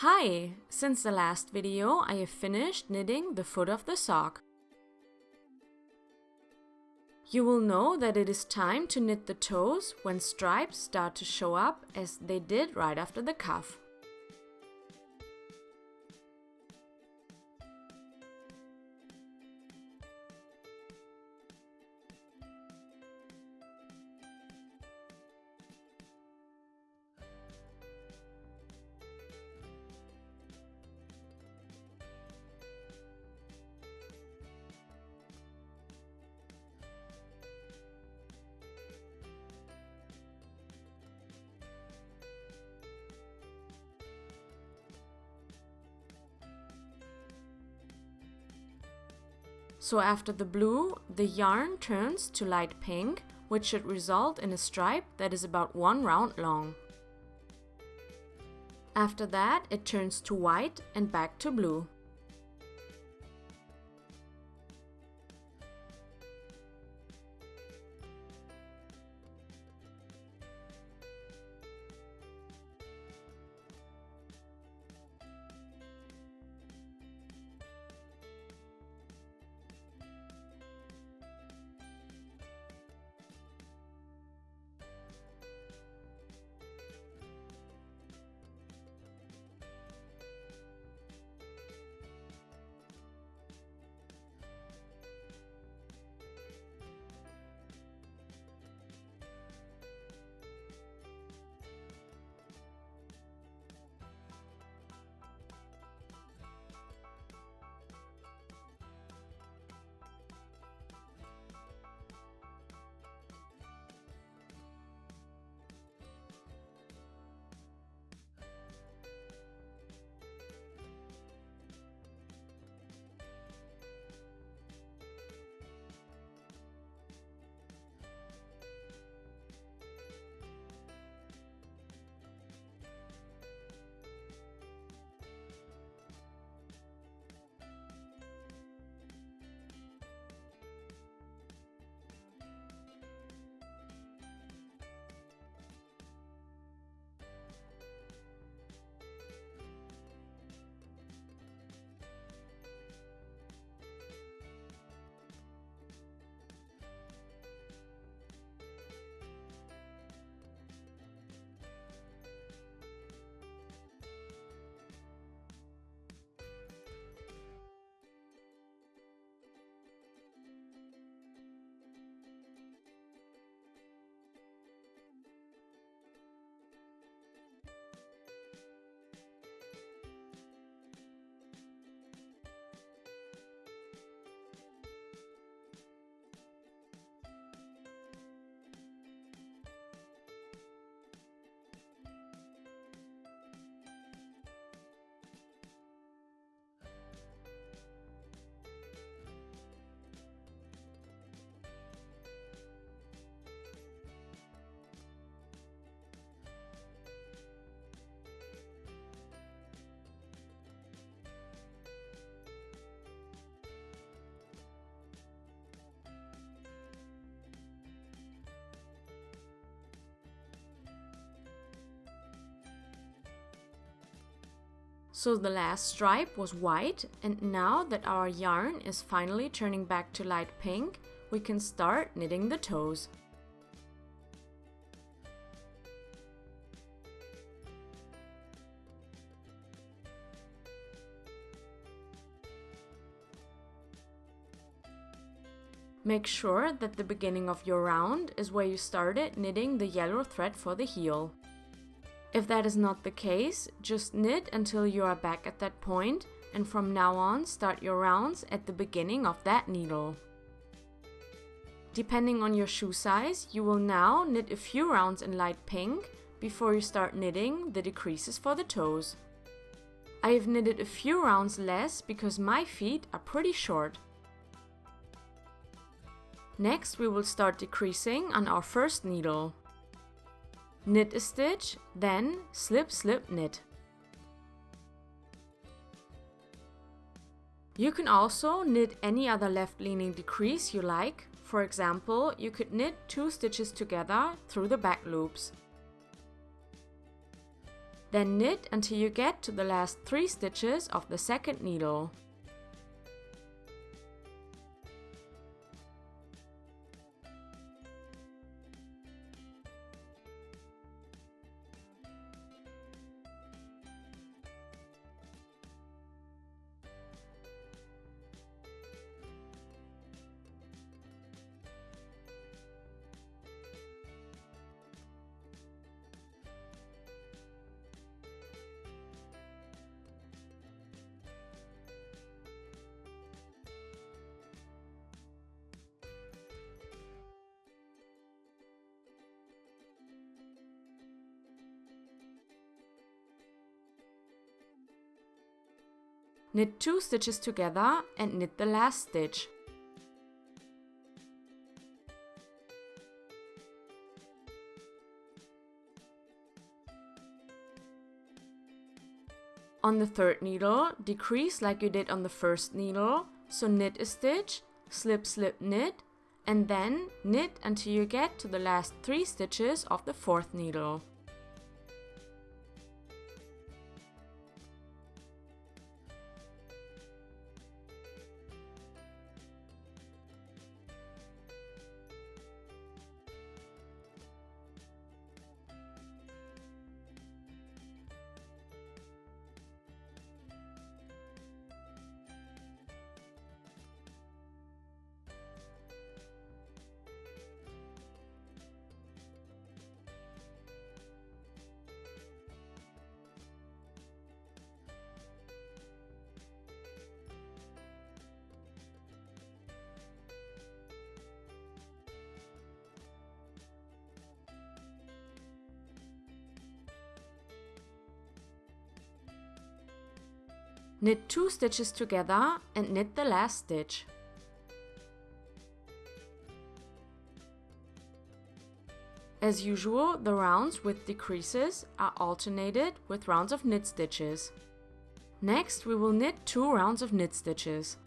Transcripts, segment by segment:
Hi! Since the last video, I have finished knitting the foot of the sock. You will know that it is time to knit the toes when stripes start to show up as they did right after the cuff. So after the blue, the yarn turns to light pink, which should result in a stripe that is about 1 round long. After that, it turns to white and back to blue. So the last stripe was white, and now that our yarn is finally turning back to light pink, we can start knitting the toes. Make sure that the beginning of your round is where you started knitting the yellow thread for the heel. If that is not the case, just knit until you are back at that point, and from now on start your rounds at the beginning of that needle. Depending on your shoe size, you will now knit a few rounds in light pink before you start knitting the decreases for the toes. I have knitted a few rounds less because my feet are pretty short. Next, we will start decreasing on our first needle. Knit a stitch, then slip, slip, knit. You can also knit any other left-leaning decrease you like. For example, you could knit 2 stitches together through the back loops. Then knit until you get to the last 3 stitches of the second needle. Knit 2 stitches together and knit the last stitch. On the third needle, decrease like you did on the first needle, so knit a stitch, slip, slip, knit, and then knit until you get to the last 3 stitches of the fourth needle. Knit 2 stitches together and knit the last stitch. As usual, the rounds with decreases are alternated with rounds of knit stitches. Next, we will knit 2 rounds of knit stitches.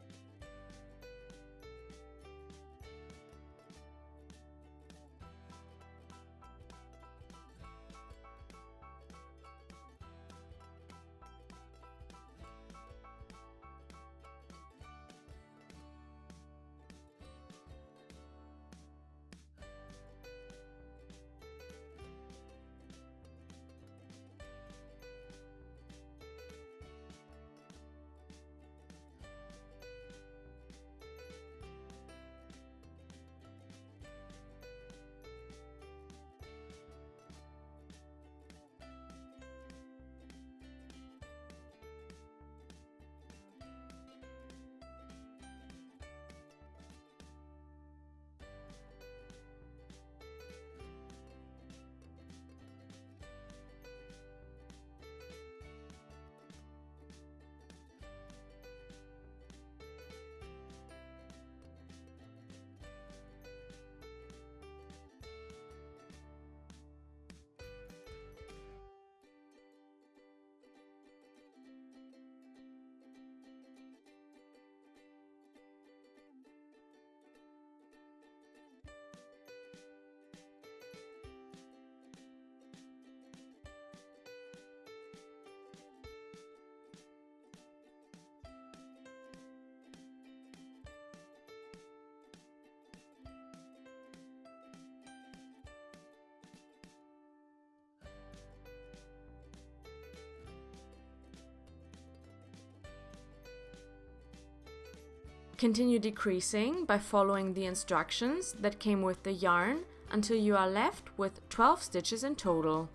Continue decreasing by following the instructions that came with the yarn until you are left with 12 stitches in total.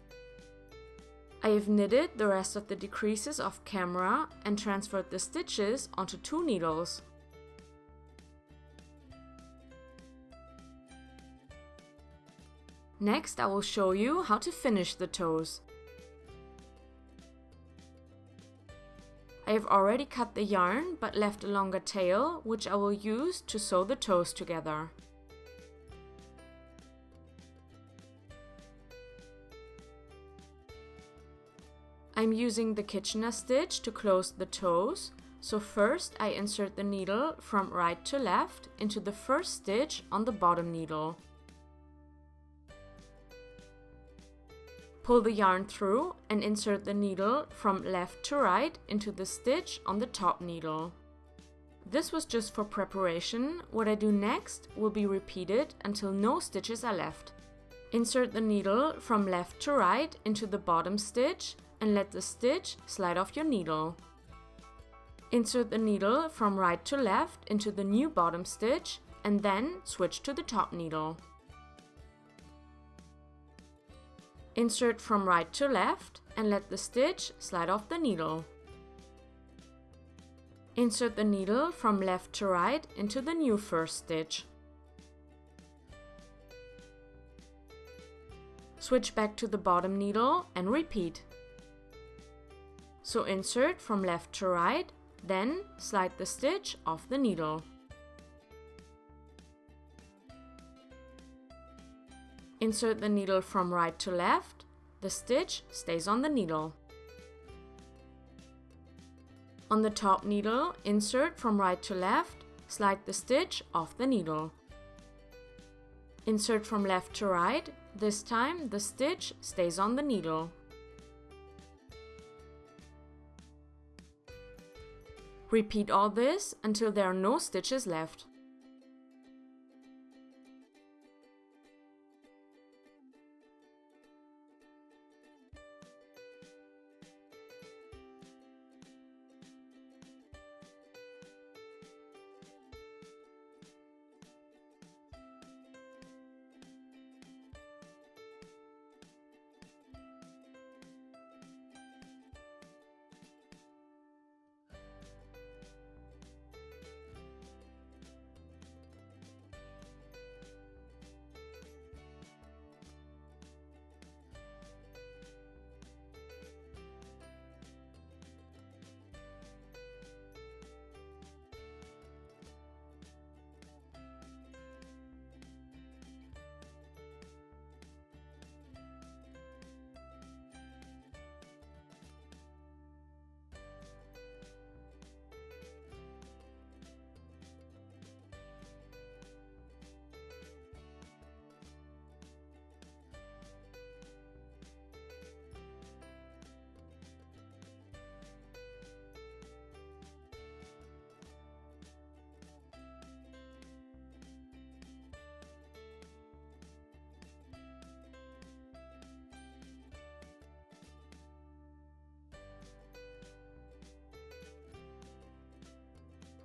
I have knitted the rest of the decreases off camera and transferred the stitches onto 2 needles. Next, I will show you how to finish the toes. I have already cut the yarn but left a longer tail, which I will use to sew the toes together. I'm using the Kitchener stitch to close the toes, so first I insert the needle from right to left into the first stitch on the bottom needle. Pull the yarn through and insert the needle from left to right into the stitch on the top needle. This was just for preparation. What I do next will be repeated until no stitches are left. Insert the needle from left to right into the bottom stitch and let the stitch slide off your needle. Insert the needle from right to left into the new bottom stitch and then switch to the top needle. Insert from right to left and let the stitch slide off the needle. Insert the needle from left to right into the new first stitch. Switch back to the bottom needle and repeat. So insert from left to right, then slide the stitch off the needle. Insert the needle from right to left, the stitch stays on the needle. On the top needle, insert from right to left, slide the stitch off the needle. Insert from left to right, this time the stitch stays on the needle. Repeat all this until there are no stitches left.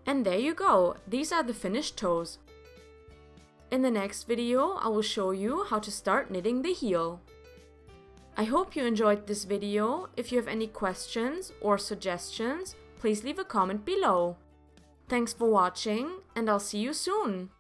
And there you go, these are the finished toes. In the next video, I will show you how to start knitting the heel. I hope you enjoyed this video. If you have any questions or suggestions, please leave a comment below. Thanks for watching, and I'll see you soon!